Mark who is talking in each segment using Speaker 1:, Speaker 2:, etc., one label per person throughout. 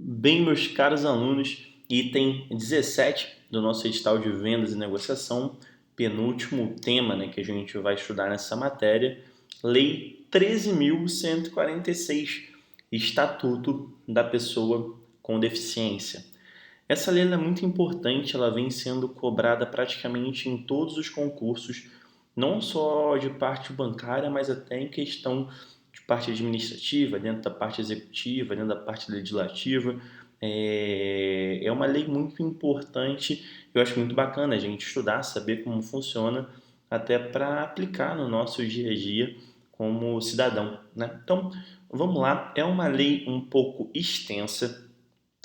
Speaker 1: Bem, meus caros alunos, item 17 do nosso edital de vendas e negociação, penúltimo tema, que a gente vai estudar nessa matéria, Lei 13.146, Estatuto da Pessoa com Deficiência. Essa lei é muito importante, ela vem sendo cobrada praticamente em todos os concursos, não só de parte bancária, mas até em questão de parte administrativa, dentro da parte executiva, dentro da parte legislativa. É uma lei muito importante, eu acho muito bacana a gente estudar, saber como funciona, até para aplicar no nosso dia a dia como cidadão, né? Então, vamos lá, é uma lei um pouco extensa,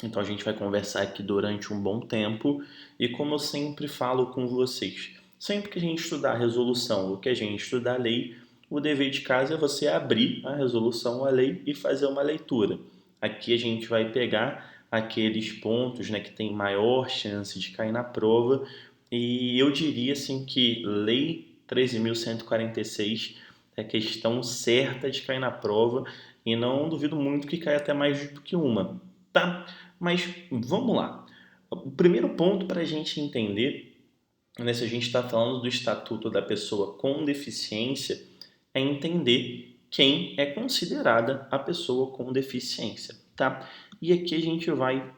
Speaker 1: então a gente vai conversar aqui durante um bom tempo e como eu sempre falo com vocês, sempre que a gente estudar a resolução ou que a gente estudar a lei, o dever de casa é você abrir a resolução, a lei e fazer uma leitura. Aqui a gente vai pegar aqueles pontos, que tem maior chance de cair na prova e eu diria assim que lei 13.146 é a questão certa de cair na prova e não duvido muito que caia até mais do que uma, tá? Mas vamos lá. O primeiro ponto para a gente entender, se a gente está falando do Estatuto da Pessoa com Deficiência, é entender quem é considerada a pessoa com deficiência, tá? E aqui a gente vai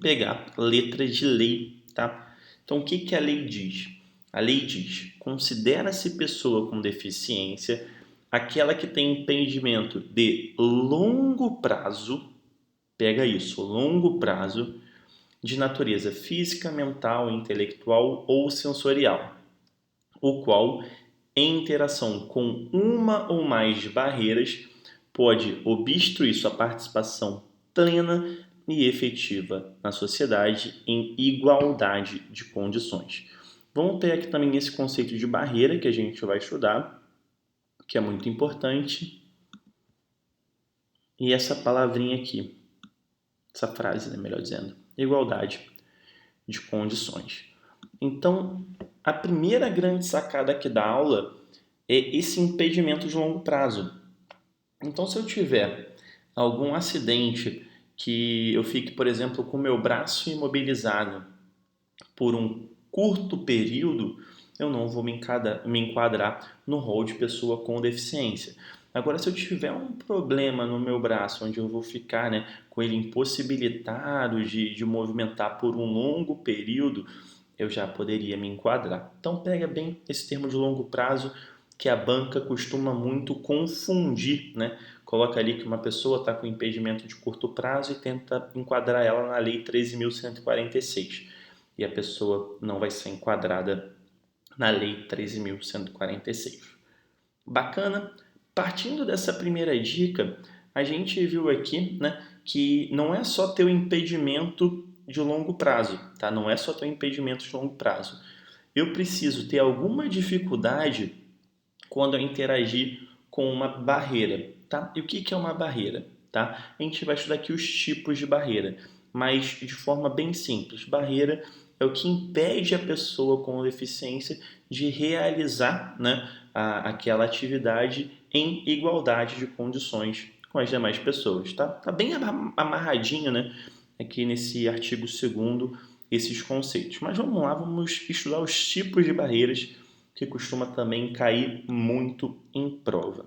Speaker 1: pegar letra de lei, tá? Então, o que que a lei diz? A lei diz: considera-se pessoa com deficiência aquela que tem impedimento de longo prazo, pega isso, longo prazo, de natureza física, mental, intelectual ou sensorial, o qual, em interação com uma ou mais barreiras, pode obstruir sua participação plena e efetiva na sociedade em igualdade de condições. Vamos ter aqui também esse conceito de barreira que a gente vai estudar, que é muito importante, e essa palavrinha aqui, essa frase, melhor dizendo, igualdade de condições. Então, a primeira grande sacada aqui da aula é esse impedimento de longo prazo. Então, se eu tiver algum acidente que eu fique, por exemplo, com o meu braço imobilizado por um curto período, eu não vou me enquadrar no rol de pessoa com deficiência. Agora, se eu tiver um problema no meu braço, onde eu vou ficar com ele impossibilitado de movimentar por um longo período, eu já poderia me enquadrar. Então, pega bem esse termo de longo prazo, que a banca costuma muito confundir, Coloca ali que uma pessoa está com impedimento de curto prazo e tenta enquadrar ela na Lei 13.146. E a pessoa não vai ser enquadrada na Lei 13.146. Bacana? Partindo dessa primeira dica, a gente viu aqui, que não é só ter o impedimento de longo prazo, tá? Não é só ter o impedimento de longo prazo. Eu preciso ter alguma dificuldade quando eu interagir com uma barreira, tá? E o que é uma barreira, tá? A gente vai estudar aqui os tipos de barreira, mas de forma bem simples. Barreira é o que impede a pessoa com deficiência de realizar, aquela atividade em igualdade de condições com as demais pessoas, tá? Tá bem amarradinho, aqui nesse artigo 2º esses conceitos. Mas vamos lá, vamos estudar os tipos de barreiras que costuma também cair muito em prova.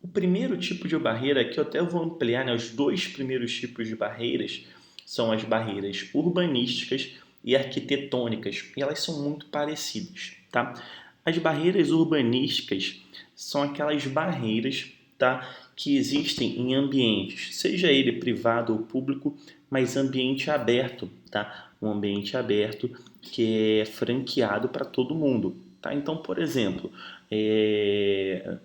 Speaker 1: O primeiro tipo de barreira, que eu até vou ampliar, os dois primeiros tipos de barreiras são as barreiras urbanísticas e arquitetônicas, e elas são muito parecidas, tá? As barreiras urbanísticas são aquelas barreiras, tá, que existem em ambientes, seja ele privado ou público, mas ambiente aberto, tá? Um ambiente aberto que é franqueado para todo mundo, tá? Então, por exemplo,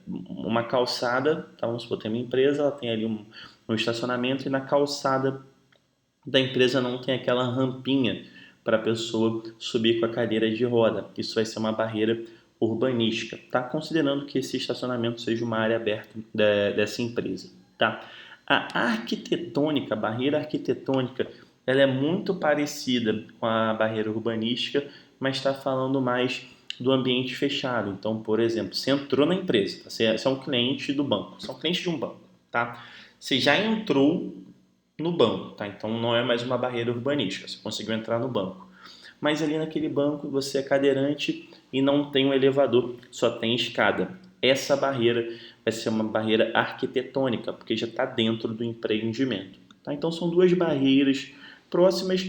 Speaker 1: uma calçada, tá? Vamos supor, tem uma empresa, ela tem ali um estacionamento e na calçada da empresa não tem aquela rampinha para a pessoa subir com a cadeira de roda. Isso vai ser uma barreira urbanística, tá? Considerando que esse estacionamento seja uma área aberta dessa empresa, tá? A arquitetônica, a barreira arquitetônica, ela é muito parecida com a barreira urbanística, mas está falando mais do ambiente fechado. Então, por exemplo, você entrou na empresa, tá? Você é um cliente do banco, você é um cliente de um banco, tá? Você já entrou no banco, tá? Então não é mais uma barreira urbanística, você conseguiu entrar no banco. Mas ali naquele banco você é cadeirante e não tem um elevador, só tem escada. Essa barreira vai ser uma barreira arquitetônica, porque já está dentro do empreendimento. Tá? Então são duas barreiras próximas,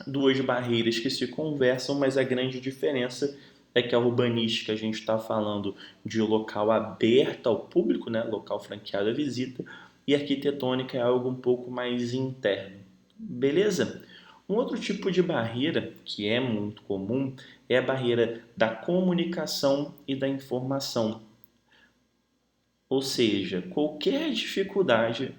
Speaker 1: duas barreiras que se conversam, mas a grande diferença é que a urbanística a gente está falando de local aberto ao público, né? Local franqueado à visita, e a arquitetônica é algo um pouco mais interno. Beleza? Um outro tipo de barreira que é muito comum é a barreira da comunicação e da informação. Ou seja, qualquer dificuldade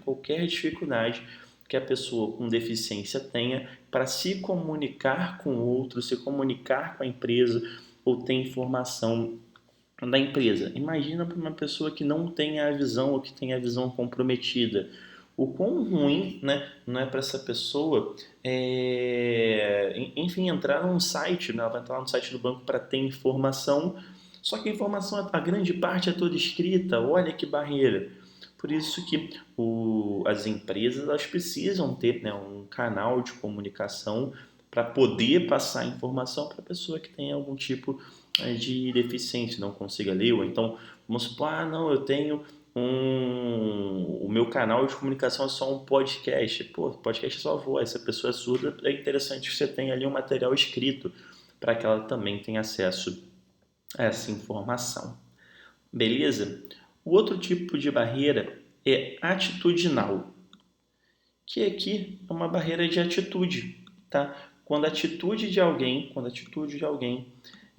Speaker 1: que a pessoa com deficiência tenha para se comunicar com o outro, se comunicar com a empresa ou ter informação da empresa. Imagina para uma pessoa que não tenha a visão ou que tenha a visão comprometida. O quão ruim, né, não é para essa pessoa, enfim, entrar num site, né, ela vai entrar no site do banco para ter informação, só que a informação, a grande parte é toda escrita, olha que barreira. Por isso que as empresas elas precisam ter, né, um canal de comunicação para poder passar informação para a pessoa que tem algum tipo de deficiência, não consiga ler, ou então, vamos supor, não, eu tenho o meu canal de comunicação é só um podcast. Pô, podcast é só voz, se a pessoa é surda, é interessante que você tenha ali um material escrito para que ela também tenha acesso a essa informação. Beleza? O outro tipo de barreira é atitudinal, que aqui é uma barreira de atitude, tá? Quando a atitude de alguém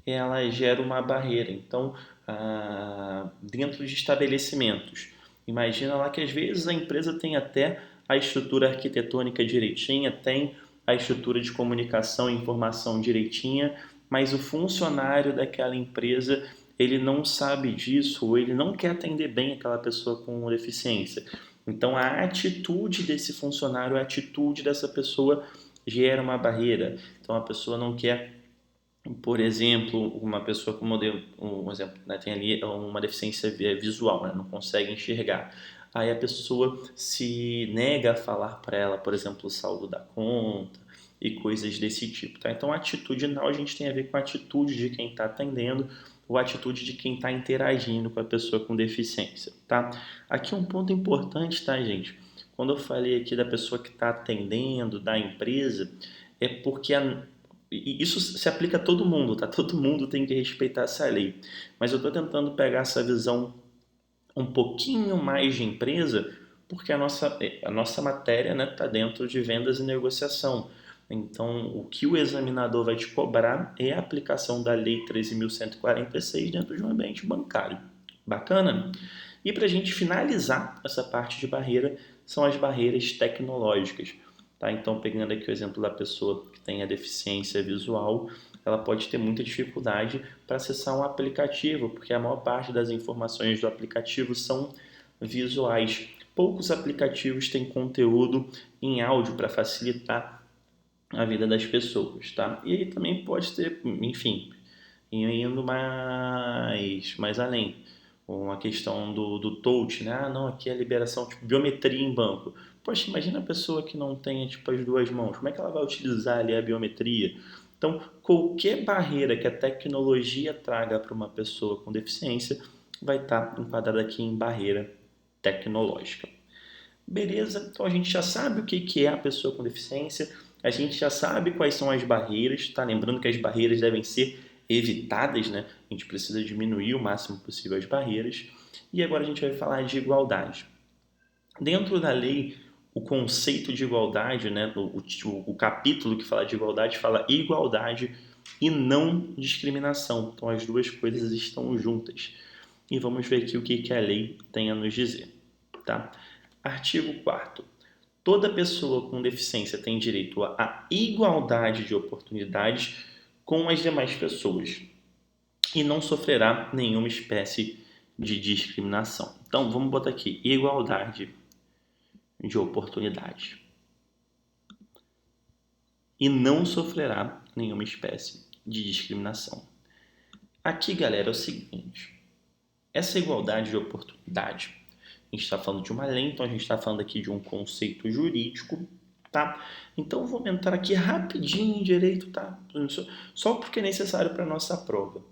Speaker 1: ela gera uma barreira. Então, dentro de estabelecimentos, imagina lá que às vezes a empresa tem até a estrutura arquitetônica direitinha, tem a estrutura de comunicação e informação direitinha, mas o funcionário daquela empresa ele não sabe disso ou ele não quer atender bem aquela pessoa com deficiência. Então, a atitude desse funcionário, a atitude dessa pessoa gera uma barreira. Então, a pessoa não quer, por exemplo, uma pessoa com um exemplo, né, tem ali uma deficiência visual, né, não consegue enxergar. Aí a pessoa se nega a falar para ela, por exemplo, o saldo da conta e coisas desse tipo. Tá? Então, atitudinal a gente tem a ver com a atitude de quem está atendendo ou a atitude de quem está interagindo com a pessoa com deficiência. Tá? Aqui um ponto importante, tá, gente? Quando eu falei aqui da pessoa que está atendendo, da empresa, é porque isso se aplica a todo mundo, tá? Todo mundo tem que respeitar essa lei. Mas eu estou tentando pegar essa visão um pouquinho mais de empresa, porque a nossa matéria está, né, dentro de vendas e negociação. Então, o que o examinador vai te cobrar é a aplicação da Lei 13.146 dentro de um ambiente bancário. Bacana? E para a gente finalizar essa parte de barreira, são as barreiras tecnológicas. Tá? Então, pegando aqui o exemplo da pessoa que tem a deficiência visual, ela pode ter muita dificuldade para acessar um aplicativo, porque a maior parte das informações do aplicativo são visuais. Poucos aplicativos têm conteúdo em áudio para facilitar a vida das pessoas, tá? E aí também pode ter, enfim, indo mais além. Uma questão do touch, né? Não, aqui é liberação, tipo, biometria em banco. Poxa, imagina a pessoa que não tem, tipo, as duas mãos. Como é que ela vai utilizar ali a biometria? Então, qualquer barreira que a tecnologia traga para uma pessoa com deficiência vai estar enquadrada aqui em barreira tecnológica. Beleza? Então a gente já sabe o que é a pessoa com deficiência, a gente já sabe quais são as barreiras, tá? Lembrando que as barreiras devem ser evitadas, né? A gente precisa diminuir o máximo possível as barreiras. E agora a gente vai falar de igualdade. Dentro da lei, o conceito de igualdade, né? O capítulo que fala de igualdade fala igualdade e não discriminação. Então as duas coisas estão juntas. E vamos ver aqui o que a lei tem a nos dizer, tá? Artigo 4º. Toda pessoa com deficiência tem direito à igualdade de oportunidades com as demais pessoas e não sofrerá nenhuma espécie de discriminação. Então, vamos botar aqui, igualdade de oportunidade. E não sofrerá nenhuma espécie de discriminação. Aqui, galera, é o seguinte, essa igualdade de oportunidade A gente está falando de uma lei, então a gente está falando aqui de um conceito jurídico, tá? Então vamos entrar aqui rapidinho em direito, tá? Só porque é necessário para nossa prova.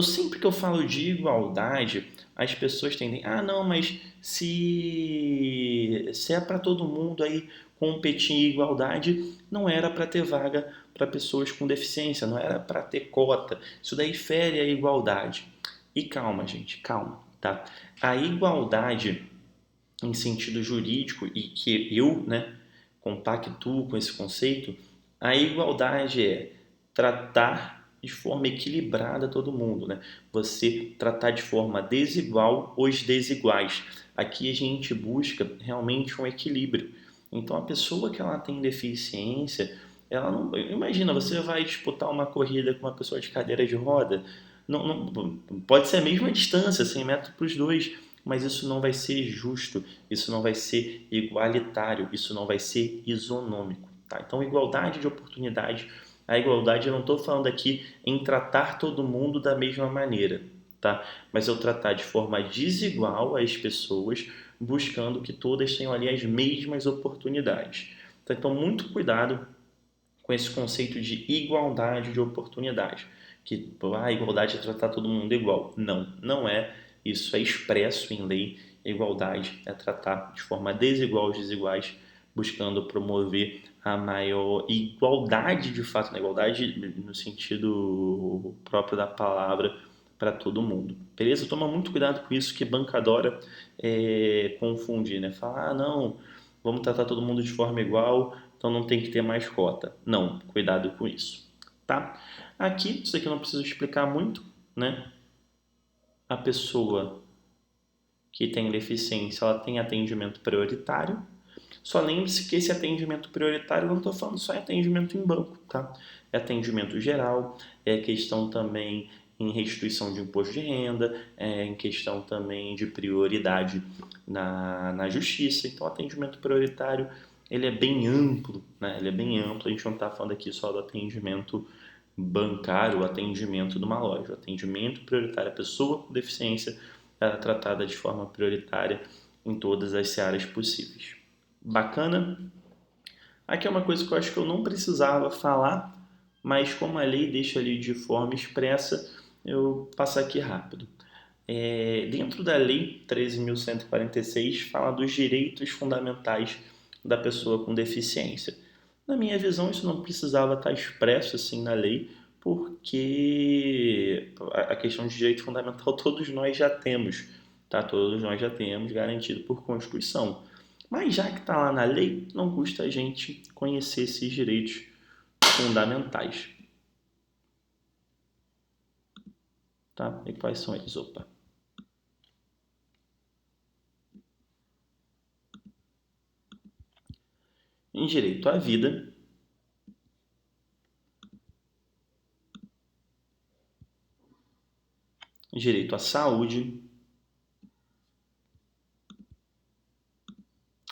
Speaker 1: Sempre que eu falo de igualdade, as pessoas tendem, não, mas se é para todo mundo aí competir em igualdade, não era para ter vaga para pessoas com deficiência, não era para ter cota. Isso daí fere a igualdade. E calma, gente, calma, tá? A igualdade em sentido jurídico e que eu, né, compactuo com esse conceito, a igualdade é tratar de forma equilibrada todo mundo, né? Você tratar de forma desigual os desiguais. Aqui a gente busca realmente um equilíbrio. Então a pessoa que ela tem deficiência, ela não, imagina, você vai disputar uma corrida com uma pessoa de cadeira de roda, não pode ser a mesma distância, 100 metros para os dois, mas isso não vai ser justo, isso não vai ser igualitário, isso não vai ser isonômico. Tá? Então, igualdade de oportunidade. A igualdade, eu não estou falando aqui em tratar todo mundo da mesma maneira, tá? Mas eu tratar de forma desigual as pessoas, buscando que todas tenham ali as mesmas oportunidades. Então, muito cuidado com esse conceito de igualdade de oportunidade. Que a igualdade é tratar todo mundo igual. Não, não é. Isso é expresso em lei. A igualdade é tratar de forma desigual os desiguais, buscando promover a maior igualdade de fato, na igualdade no sentido próprio da palavra, para todo mundo. Beleza? Toma muito cuidado com isso, que banca adora confundir, né? Falar, não, vamos tratar todo mundo de forma igual, então não tem que ter mais cota. Não, cuidado com isso, tá? Aqui, isso aqui eu não preciso explicar muito, né? A pessoa que tem deficiência, ela tem atendimento prioritário. Só lembre-se que esse atendimento prioritário, eu não estou falando só em atendimento em banco, tá? É atendimento geral, é questão também em restituição de imposto de renda, é em questão também de prioridade na justiça. Então, o atendimento prioritário, ele é bem amplo, né? Ele é bem amplo, a gente não está falando aqui só do atendimento bancário, o atendimento de uma loja. O atendimento prioritário, a pessoa com deficiência, ela é tratada de forma prioritária em todas as áreas possíveis. Bacana? Aqui é uma coisa que eu acho que eu não precisava falar, mas como a lei deixa ali de forma expressa, eu passo aqui rápido. Dentro da Lei 13.146 fala dos direitos fundamentais da pessoa com deficiência. Na minha visão, isso não precisava estar expresso assim na lei, porque a questão de direito fundamental todos nós já temos, tá? Todos nós já temos garantido por Constituição. Mas já que está lá na lei, não custa a gente conhecer esses direitos fundamentais, tá? E quais são eles? Opa. Em direito à vida, direito à saúde,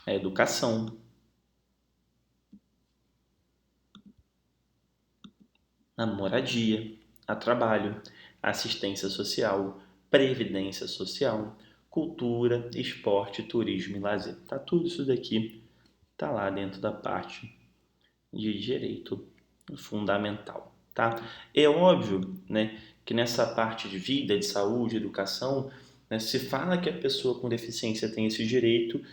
Speaker 1: à educação, à moradia, a trabalho, assistência social, previdência social, cultura, esporte, turismo e lazer. Tá tudo isso daqui tá lá dentro da parte de direito fundamental, tá? É óbvio, né, que nessa parte de vida, de saúde, educação, né, se fala que a pessoa com deficiência tem esse direito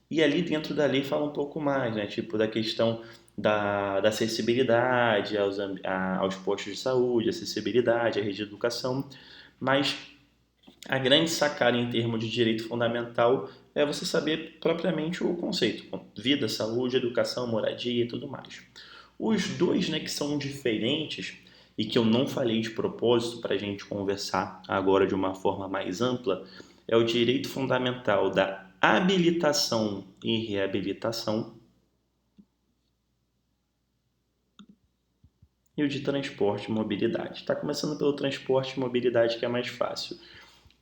Speaker 1: e ali dentro da lei fala um pouco mais, né, tipo da questão da acessibilidade aos postos de saúde, acessibilidade à rede de educação, mas a grande sacada em termos de direito fundamental é você saber propriamente o conceito, vida, saúde, educação, moradia e tudo mais. Os dois, né, que são diferentes e que eu não falei de propósito para a gente conversar agora de uma forma mais ampla, é o direito fundamental da habilitação e reabilitação e o de transporte e mobilidade. Está começando pelo transporte e mobilidade, que é mais fácil.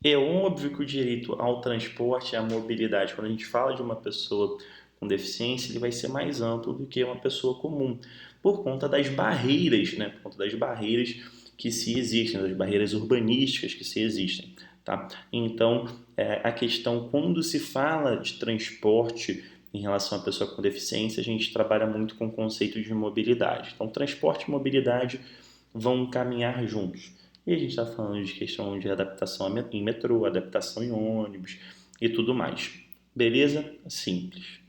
Speaker 1: É óbvio que o direito ao transporte e à mobilidade, quando a gente fala de uma pessoa com deficiência, ele vai ser mais amplo do que uma pessoa comum, por conta das barreiras, né? Por conta das barreiras que se existem, das barreiras urbanísticas que se existem. tá? Então, a questão, quando se fala de transporte em relação à pessoa com deficiência, a gente trabalha muito com o conceito de mobilidade. Então, transporte e mobilidade vão caminhar juntos. E a gente está falando de questão de adaptação em metrô, adaptação em ônibus e tudo mais. Beleza? Simples.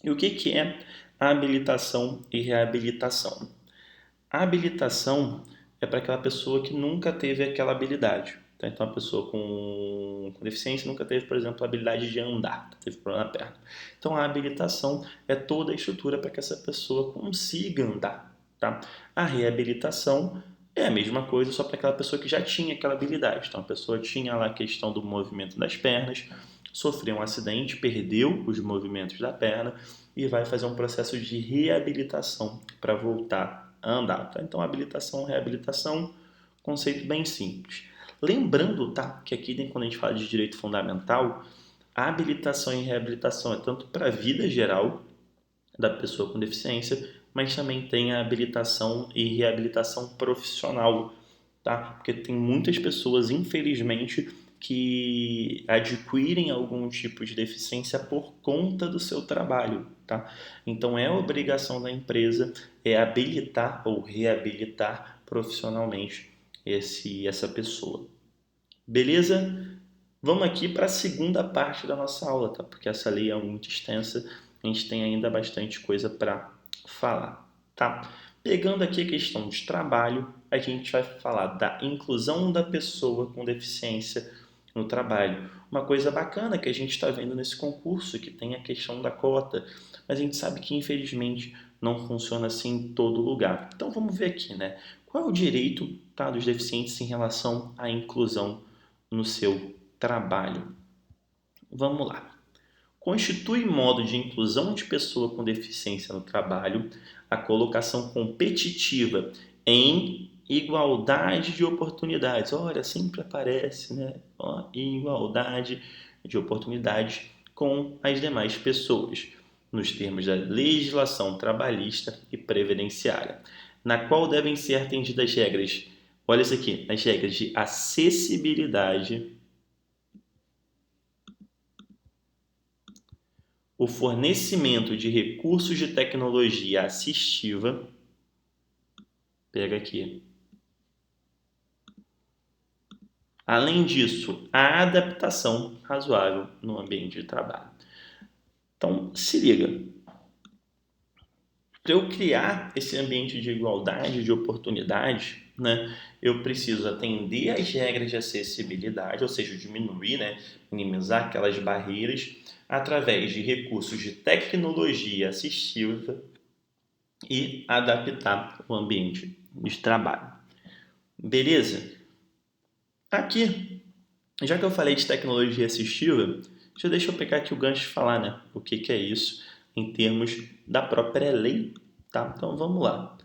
Speaker 1: E o que é habilitação e reabilitação? A habilitação é para aquela pessoa que nunca teve aquela habilidade. Tá? Então, a pessoa com deficiência nunca teve, por exemplo, a habilidade de andar, teve problema na perna. Então, a habilitação é toda a estrutura para que essa pessoa consiga andar. Tá? A reabilitação é a mesma coisa, só para aquela pessoa que já tinha aquela habilidade. Então, a pessoa tinha lá a questão do movimento das pernas, sofreu um acidente, perdeu os movimentos da perna e vai fazer um processo de reabilitação para voltar a andar. Tá? Então, habilitação, reabilitação, conceito bem simples. Lembrando, tá, que aqui, quando a gente fala de direito fundamental, a habilitação e reabilitação é tanto para a vida geral da pessoa com deficiência, mas também tem a habilitação e reabilitação profissional, tá? Porque tem muitas pessoas, infelizmente, que adquirem algum tipo de deficiência por conta do seu trabalho, tá? Então é obrigação da empresa habilitar ou reabilitar profissionalmente essa pessoa. Beleza? Vamos aqui para a segunda parte da nossa aula, tá? Porque essa lei é muito extensa, a gente tem ainda bastante coisa para falar, tá? Pegando aqui a questão de trabalho, a gente vai falar da inclusão da pessoa com deficiência no trabalho. Uma coisa bacana que a gente está vendo nesse concurso, que tem a questão da cota, mas a gente sabe que infelizmente não funciona assim em todo lugar. Então vamos ver aqui, né? Qual é o direito, tá, dos deficientes em relação à inclusão no seu trabalho? Vamos lá. Constitui modo de inclusão de pessoa com deficiência no trabalho a colocação competitiva em igualdade de oportunidades. Olha, sempre aparece, né? Ó, igualdade de oportunidades com as demais pessoas, nos termos da legislação trabalhista e previdenciária, na qual devem ser atendidas regras. Olha isso aqui, as regras de acessibilidade, o fornecimento de recursos de tecnologia assistiva, pega aqui. Além disso, a adaptação razoável no ambiente de trabalho. Então, se liga. Para eu criar esse ambiente de igualdade de oportunidade, né, eu preciso atender às regras de acessibilidade, ou seja, diminuir, né, minimizar aquelas barreiras através de recursos de tecnologia assistiva e adaptar o ambiente de trabalho. Beleza? Aqui, já que eu falei de tecnologia assistiva, deixa eu pegar aqui o gancho de falar, né? O que é isso em termos da própria lei, tá? Então vamos lá.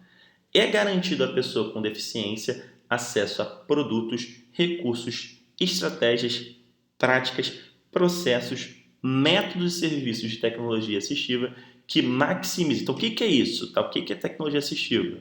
Speaker 1: É garantido à pessoa com deficiência acesso a produtos, recursos, estratégias, práticas, processos, métodos e serviços de tecnologia assistiva que maximizem. Então, o que é isso? Tá? O que é tecnologia assistiva?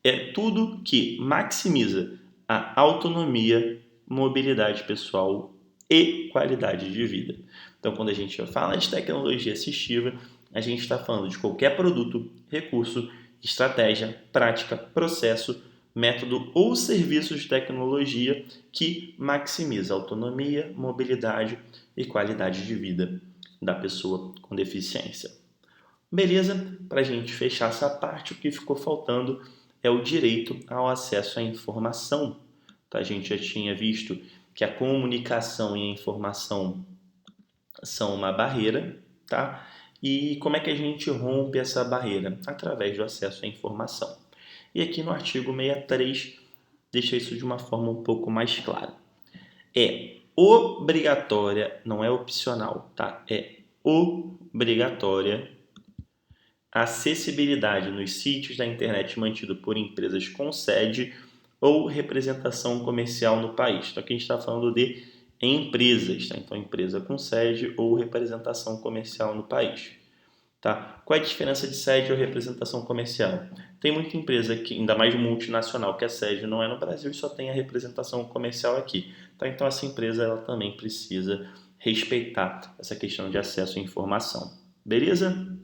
Speaker 1: É tudo que maximiza a autonomia, mobilidade pessoal e qualidade de vida. Então, quando a gente fala de tecnologia assistiva, a gente está falando de qualquer produto, recurso, estratégia, prática, processo, método ou serviço de tecnologia que maximiza a autonomia, mobilidade e qualidade de vida da pessoa com deficiência. Beleza? Para a gente fechar essa parte, o que ficou faltando é o direito ao acesso à informação. Tá? A gente já tinha visto que a comunicação e a informação são uma barreira, tá? E como é que a gente rompe essa barreira? Através do acesso à informação. E aqui no artigo 63 deixa isso de uma forma um pouco mais clara. É obrigatória, não é opcional, tá? É obrigatória a acessibilidade nos sítios da internet mantido por empresas com sede ou representação comercial no país. Então aqui a gente está falando de empresas, tá? Então empresa com sede ou representação comercial no país. Tá? Qual é a diferença de sede ou representação comercial? Tem muita empresa que, ainda mais multinacional, que a sede não é no Brasil e só tem a representação comercial aqui. Tá? Então essa empresa ela também precisa respeitar essa questão de acesso à informação. Beleza?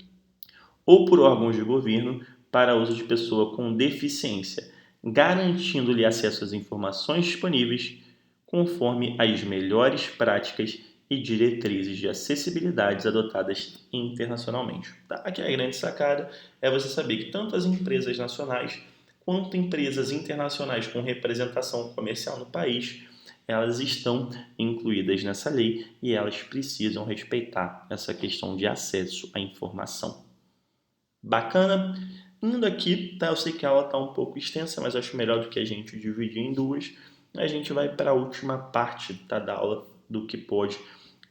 Speaker 1: Ou por órgãos de governo para uso de pessoa com deficiência, garantindo-lhe acesso às informações disponíveis conforme as melhores práticas e diretrizes de acessibilidade adotadas internacionalmente. Tá? Aqui a grande sacada é você saber que tanto as empresas nacionais quanto empresas internacionais com representação comercial no país, elas estão incluídas nessa lei e elas precisam respeitar essa questão de acesso à informação. Bacana? Indo aqui, tá? Eu sei que a aula está um pouco extensa, mas acho melhor do que a gente dividir em duas. A gente vai para a última parte, tá, da aula do que pode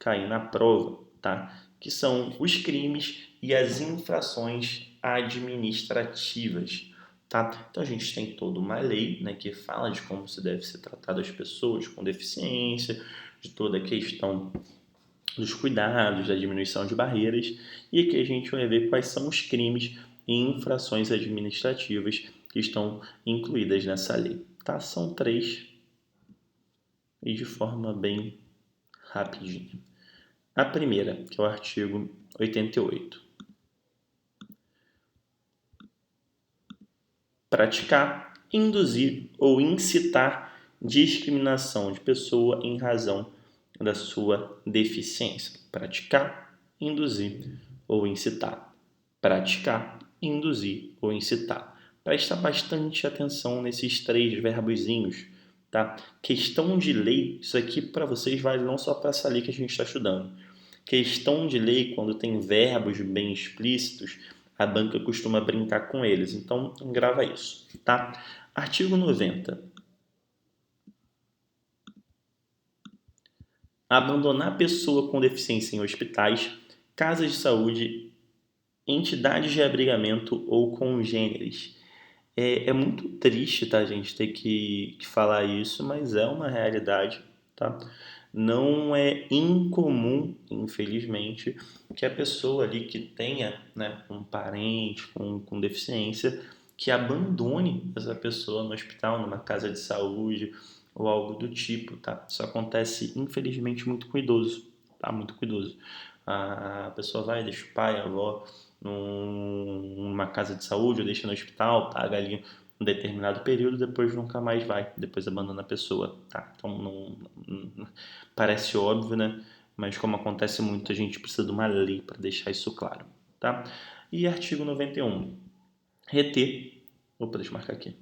Speaker 1: cair na prova, tá? Que são os crimes e as infrações administrativas, tá? Então a gente tem toda uma lei, né, que fala de como se deve ser tratado as pessoas com deficiência, de toda a questão dos cuidados, da diminuição de barreiras, e aqui a gente vai ver quais são os crimes e infrações administrativas que estão incluídas nessa lei. Tá? São 3 e de forma bem rapidinha. A primeira, que é o artigo 88. Praticar, induzir ou incitar discriminação de pessoa em razão da sua deficiência. Praticar, induzir ou incitar. Praticar, induzir ou incitar. Presta bastante atenção nesses 3 verbozinhos, tá? Questão de lei, isso aqui para vocês vale não só para essa lei que a gente está estudando. Questão de lei, quando tem verbos bem explícitos, a banca costuma brincar com eles. Então, grava isso, tá? Artigo 90. Abandonar pessoa com deficiência em hospitais, casas de saúde, entidades de abrigamento ou congêneres. É muito triste, tá, gente, ter que falar isso, mas é uma realidade, tá? Não é incomum, infelizmente, que a pessoa ali que tenha, né, um parente com deficiência, que abandone essa pessoa no hospital, numa casa de saúde ou algo do tipo, tá? Isso acontece, infelizmente, muito com idoso, tá? Muito com idoso. A pessoa vai, deixa o pai, a avó numa casa de saúde ou deixa no hospital, paga ali um determinado período, depois nunca mais vai, depois abandona a pessoa, tá? Então não parece óbvio, né? Mas como acontece muito, a gente precisa de uma lei para deixar isso claro, tá? E artigo 91, reter, opa, deixa eu marcar aqui.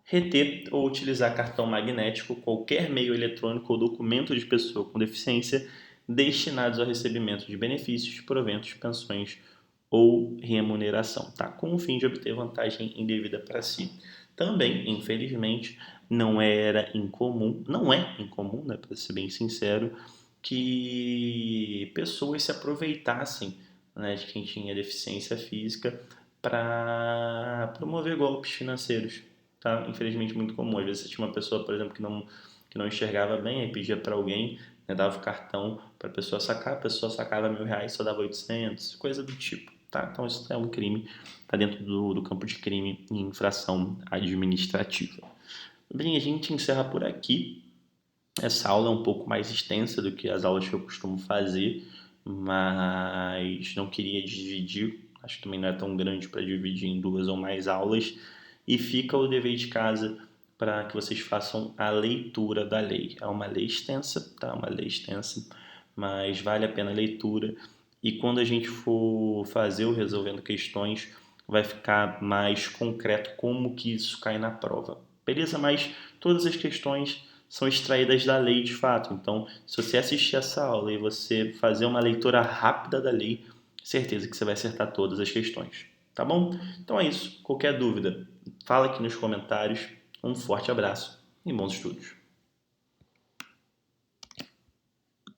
Speaker 1: Reter ou utilizar cartão magnético, qualquer meio eletrônico ou documento de pessoa com deficiência destinados ao recebimento de benefícios, proventos, pensões ou remuneração, tá? Com o fim de obter vantagem indevida para si. Também, infelizmente, não é incomum, né, para ser bem sincero, que pessoas se aproveitassem, né, de quem tinha deficiência física para promover golpes financeiros, tá? Infelizmente muito comum. Às vezes você tinha uma pessoa, por exemplo, que não enxergava bem, aí pedia para alguém, né, dava o cartão para a pessoa sacar, a pessoa sacava R$ 1.000, só dava 800, coisa do tipo, tá? Então isso é um crime, tá dentro do campo de crime e infração administrativa. Bem, a gente encerra por aqui. Essa aula é um pouco mais extensa do que as aulas que eu costumo fazer, mas não queria dividir, acho que também não é tão grande para dividir em 2 ou mais aulas, e fica o dever de casa para que vocês façam a leitura da lei. É uma lei extensa, tá? Uma lei extensa, mas vale a pena a leitura, e quando a gente for fazer o Resolvendo Questões, vai ficar mais concreto como que isso cai na prova. Beleza? Mas todas as questões são extraídas da lei de fato. Então, se você assistir essa aula e você fazer uma leitura rápida da lei, certeza que você vai acertar todas as questões. Tá bom? Então é isso. Qualquer dúvida, fala aqui nos comentários. Um forte abraço e bons estudos.